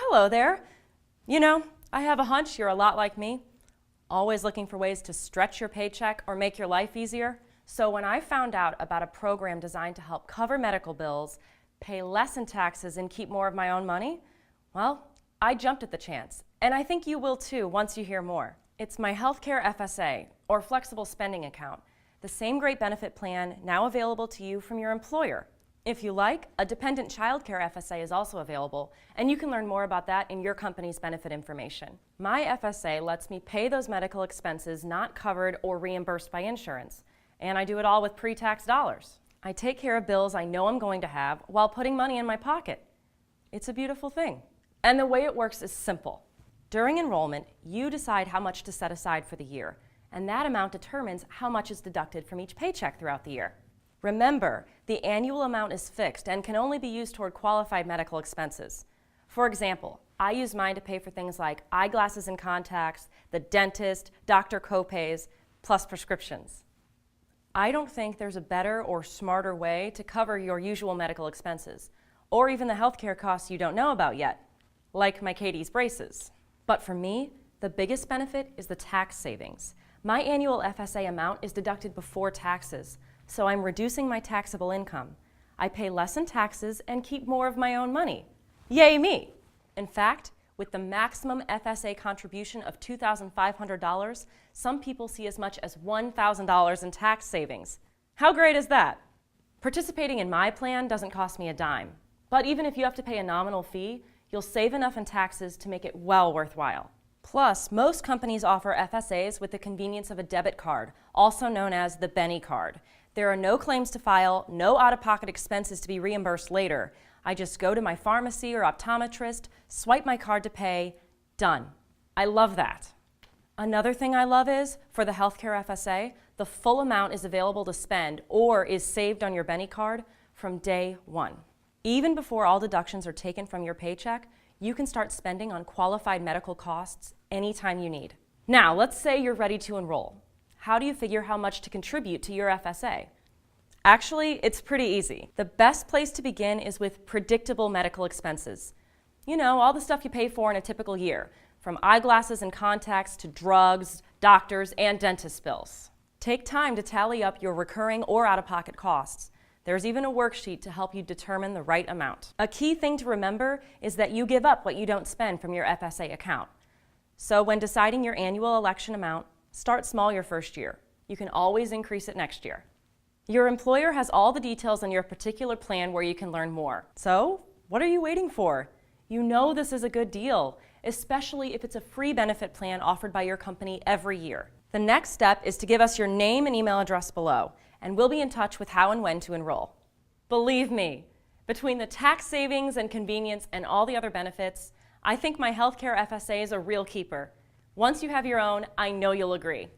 hello there. You know, I have a hunch you're a lot like me, always looking for ways to stretch your paycheck or make your life easier. So when I found out about a program designed to help cover medical bills, pay less in taxes, and keep more of my own money, well, I jumped at the chance. And I think you will too once you hear more. It's my healthcare FSA, or flexible spending account, the same great benefit plan now available to you from your employer. If you like, a dependent childcare FSA is also available, and you can learn more about that in your company's benefit information. My FSA lets me pay those medical expenses not covered or reimbursed by insurance, and I do it all with pre-tax dollars. I take care of bills I know I'm going to have while putting money in my pocket. It's a beautiful thing. And the way it works is simple. During enrollment, you decide how much to set aside for the year, and that amount determines how much is deducted from each paycheck throughout the year. Remember, the annual amount is fixed and can only be used toward qualified medical expenses. For example, I use mine to pay for things like eyeglasses and contacts, the dentist, doctor copays, plus prescriptions. I don't think there's a better or smarter way to cover your usual medical expenses, or even the healthcare costs you don't know about yet, like my Katie's braces. But for me, the biggest benefit is the tax savings. My annual FSA amount is deducted before taxes, so I'm reducing my taxable income. I pay less in taxes and keep more of my own money. Yay me! In fact, with the maximum FSA contribution of $2,500, some people see as much as $1,000 in tax savings. How great is that? Participating in my plan doesn't cost me a dime, but even if you have to pay a nominal fee, you'll save enough in taxes to make it well worthwhile. Plus, most companies offer FSAs with the convenience of a debit card, also known as the Benny card. There are no claims to file, no out-of-pocket expenses to be reimbursed later. I just go to my pharmacy or optometrist, swipe my card to pay, done. I love that. Another thing I love is, for the healthcare FSA, the full amount is available to spend or is saved on your Benny card from day one. Even before all deductions are taken from your paycheck, you can start spending on qualified medical costs anytime you need. Now, let's say you're ready to enroll. How do you figure how much to contribute to your FSA? Actually, it's pretty easy. The best place to begin is with predictable medical expenses. You know, all the stuff you pay for in a typical year, from eyeglasses and contacts to drugs, doctors, and dentist bills. Take time to tally up your recurring or out-of-pocket costs. There's even a worksheet to help you determine the right amount. A key thing to remember is that you give up what you don't spend from your FSA account. So when deciding your annual election amount, start small your first year. You can always increase it next year. Your employer has all the details on your particular plan where you can learn more. So, what are you waiting for? You know this is a good deal, especially if it's a free benefit plan offered by your company every year. The next step is to give us your name and email address below, and we'll be in touch with how and when to enroll. Believe me, between the tax savings and convenience and all the other benefits, I think my healthcare FSA is a real keeper. Once you have your own, I know you'll agree.